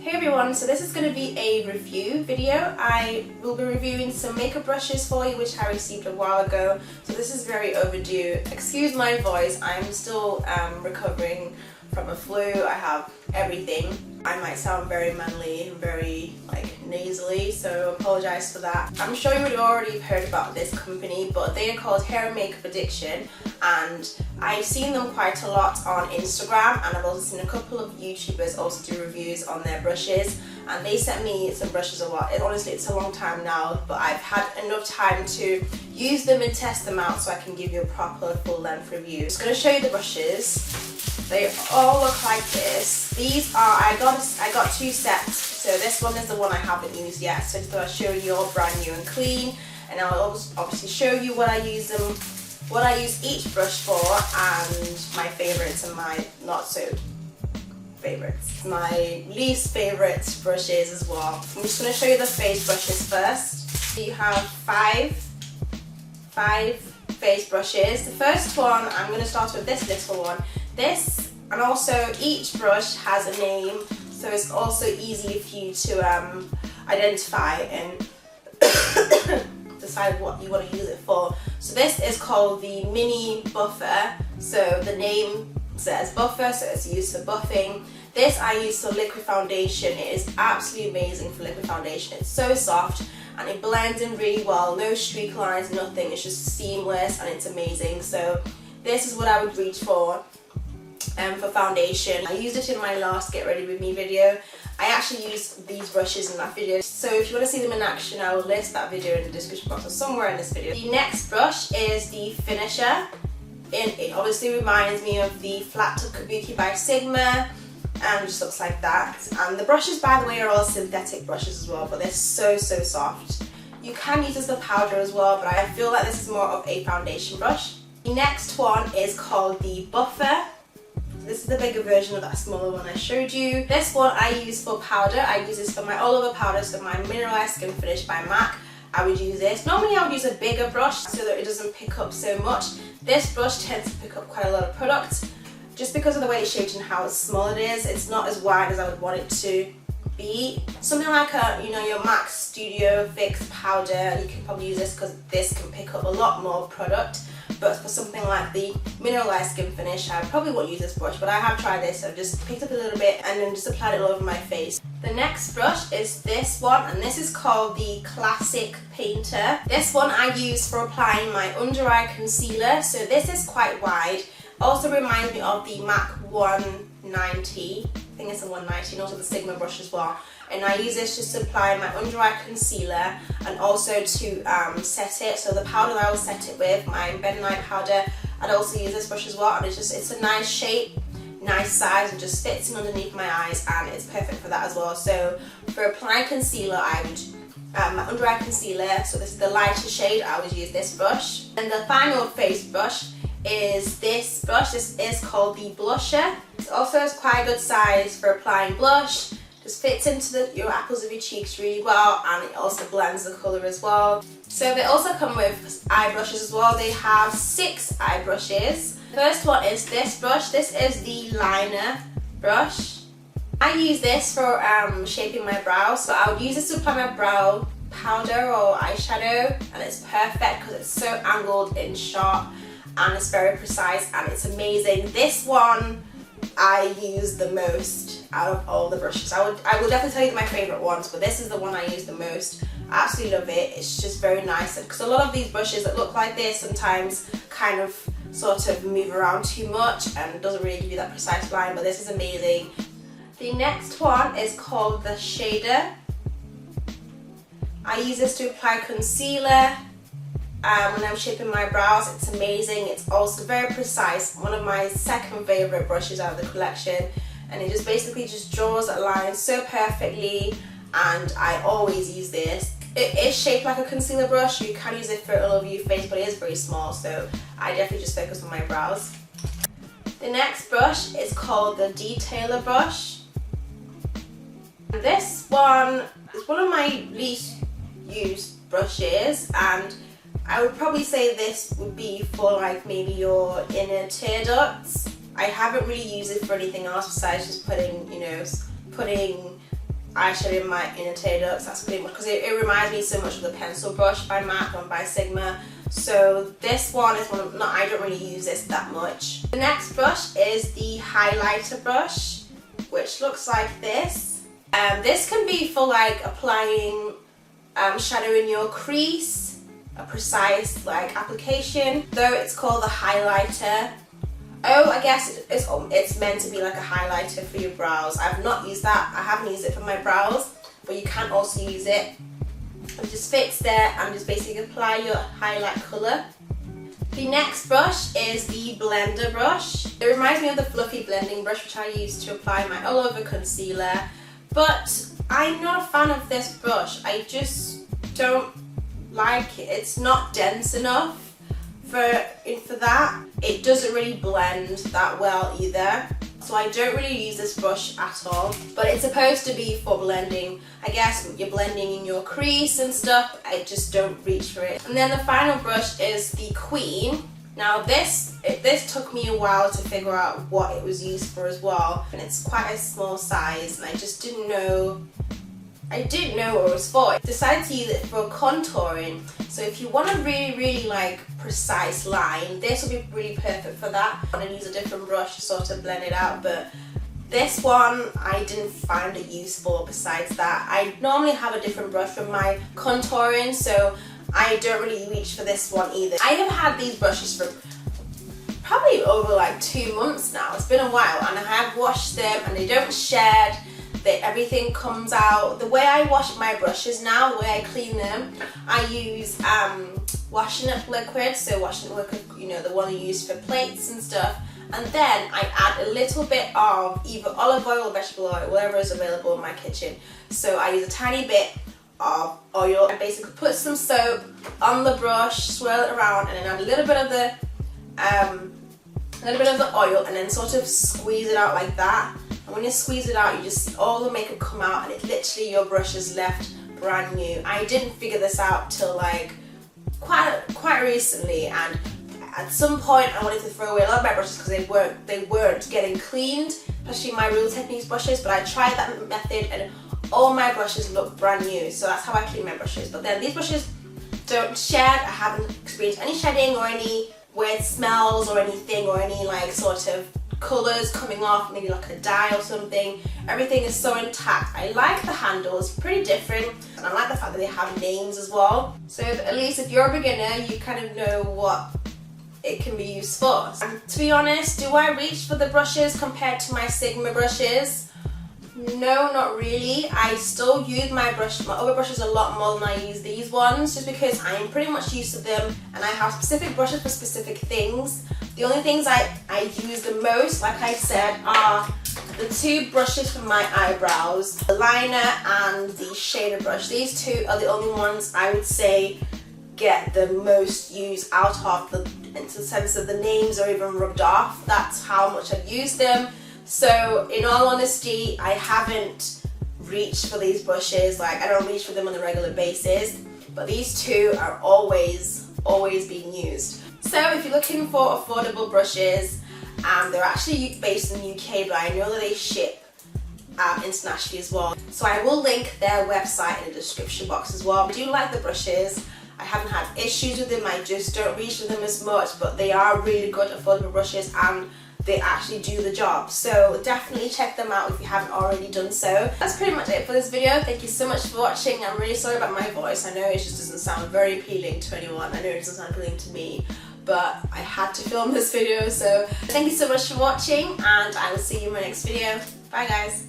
Hey everyone, so this is going to be a review video. I will be reviewing some makeup brushes for you which I received a while ago, so this is very overdue. Excuse my voice, I'm still recovering from a flu. I have everything. I might sound very manly and very nasally, so apologise for that. I'm sure you would have already heard about this company, but they are called Hair and Makeup Addiction, and I've seen them quite a lot on Instagram, and I've also seen a couple of YouTubers also do reviews on their brushes, and they sent me some brushes a lot. Honestly, it's a long time now, but I've had enough time to use them and test them out so I can give you a proper full length review. I'm just going to show you the brushes. They all look like this. These are, I got two sets, so this one is the one I haven't used yet, so I thought I'd show you all brand new and clean, and I'll obviously show you what I use each brush for, and my favourites and my not so favourites. My least favourite brushes as well. I'm just going to show you the face brushes first. So you have five face brushes. The first one, I'm going to start with this little one. This, and also each brush has a name, so it's also easy for you to identify and decide what you want to use it for. So this is called the Mini Buffer, so the name says buffer, so it's used for buffing. This I use for liquid foundation. It is absolutely amazing for liquid foundation. It's so soft and it blends in really well, no streak lines, nothing, it's just seamless and it's amazing. So this is what I would reach for foundation. I used it in my last Get Ready With Me video. I actually used these brushes in that video, so if you want to see them in action, I will list that video in the description box or somewhere in this video. The next brush is the Finisher. It obviously reminds me of the Flat Tip Kabuki by Sigma, and just looks like that. And the brushes, by the way, are all synthetic brushes as well, but they're so soft. You can use this as a powder as well, but I feel like this is more of a foundation brush. The next one is called the Buffer. This is the bigger version of that smaller one I showed you. This one I use for powder. I use this for my all over powder, so my Mineralized Skin Finish by MAC. I would use this. Normally I would use a bigger brush so that it doesn't pick up so much. This brush tends to pick up quite a lot of product. Just because of the way it's shaped and how small it is, it's not as wide as I would want it to be. Something like your MAC Studio Fix powder, you can probably use this because this can pick up a lot more product. But for something like the Mineralized Skin Finish, I probably won't use this brush, but I have tried this. I've just picked up a little bit and then just applied it all over my face. The next brush is this one, and this is called the Classic Painter. This one I use for applying my under eye concealer, so this is quite wide. Also reminds me of the MAC 190, I think it's a 190, and also the Sigma brush as well. And I use this just to apply my under eye concealer and also to set it. So the powder that I will set it with, my bentonite powder, I'd also use this brush as well, and it's a nice shape, nice size, and just fits in underneath my eyes, and it's perfect for that as well. So for applying concealer, I would my under eye concealer, so this is the lighter shade, I would use this brush. And the final face brush is this brush. This is called the Blusher. It also has quite a good size for applying blush. Just fits into your apples of your cheeks really well, and it also blends the colour as well. So they also come with eye brushes as well. They have 6 eye brushes. The first one is this brush. This is the liner brush. I use this for shaping my brows. So I would use this to apply my brow powder or eyeshadow, and it's perfect because it's so angled and sharp, and it's very precise, and it's amazing. This one I use the most out of all the brushes. I will definitely tell you my favourite ones, but this is the one I use the most. I absolutely love it. It's just very nice, because a lot of these brushes that look like this sometimes kind of sort of move around too much and doesn't really give you that precise line, but this is amazing. The next one is called the Shader. I use this to apply concealer when I'm shaping my brows. It's amazing. It's also very precise. One of my second favourite brushes out of the collection, and it just basically just draws that line so perfectly, and I always use this. It is shaped like a concealer brush. You can use it for all over your face, but it is very small, so I definitely just focus on my brows. The next brush is called the Detailer brush. This one is one of my least used brushes, and I would probably say this would be for maybe your inner tear ducts. I haven't really used it for anything else besides just putting eyeshadow in my inner tear ducts. That's pretty much because it reminds me so much of the pencil brush by MAC and by Sigma. So this one is I don't really use this that much. The next brush is the highlighter brush, which looks like this. This can be for like applying shadow in your crease, a precise like application, though it's called the highlighter. Oh, I guess it's meant to be like a highlighter for your brows. I've not used that. I haven't used it for my brows, but you can also use it. It just fits there and just basically apply your highlight colour. The next brush is the blender brush. It reminds me of the fluffy blending brush which I use to apply my all over concealer, but I'm not a fan of this brush. I just don't like it. It's not dense enough for that. It doesn't really blend that well either. So I don't really use this brush at all, but it's supposed to be for blending. I guess when you're blending in your crease and stuff, I just don't reach for it. And then the final brush is the Queen. Now this took me a while to figure out what it was used for as well, and it's quite a small size, and I just didn't know what it was for. I decided to use it for contouring. So if you want a really like precise line, this will be really perfect for that. I'm gonna use a different brush to sort of blend it out, but this one I didn't find it useful. Besides that, I normally have a different brush for my contouring, so I don't really reach for this one either. I have had these brushes for probably over like 2 months now. It's been a while, and I have washed them and they don't shed. Everything comes out. The way I wash my brushes now, the way I clean them, I use washing up liquid. So washing up liquid, you know, the one you use for plates and stuff. And then I add a little bit of either olive oil or vegetable oil, whatever is available in my kitchen. So I use a tiny bit of oil. I basically put some soap on the brush, swirl it around, and then add a little bit of the oil, and then sort of squeeze it out like that. And when you squeeze it out, you just see all the makeup come out, and it literally, your brush is left brand new. I didn't figure this out till like quite recently, and at some point I wanted to throw away a lot of my brushes because they weren't getting cleaned, especially my Real Techniques brushes. But I tried that method and all my brushes look brand new. So that's how I clean my brushes. But then these brushes don't shed. I haven't experienced any shedding or any weird smells or anything, or any like sort of colours coming off, maybe like a dye or something. Everything is so intact. I like the handles, pretty different, and I like the fact that they have names as well. So at least if you're a beginner, you kind of know what it can be used for. And to be honest, do I reach for the brushes compared to my Sigma brushes? No, not really. I still use my other brushes a lot more than I use these ones, just because I am pretty much used to them and I have specific brushes for specific things. The only things I use the most, like I said, are the 2 brushes for my eyebrows, the liner and the shader brush. These 2 are the only ones I would say get the most use out of in the sense of the names are even rubbed off. That's how much I've used them. So in all honesty, I haven't reached for these brushes. Like, I don't reach for them on a regular basis, but these 2 are always being used. So if you're looking for affordable brushes, they're actually based in the UK, but I know that they ship internationally as well. So I will link their website in the description box as well. I do like the brushes. I haven't had issues with them. I just don't reach for them as much, but they are really good affordable brushes and they actually do the job. So definitely check them out if you haven't already done so. That's pretty much it for this video. Thank you so much for watching. I'm really sorry about my voice. I know it just doesn't sound very appealing to anyone. I know it doesn't sound appealing to me, but I had to film this video. So thank you so much for watching, and I will see you in my next video. Bye guys.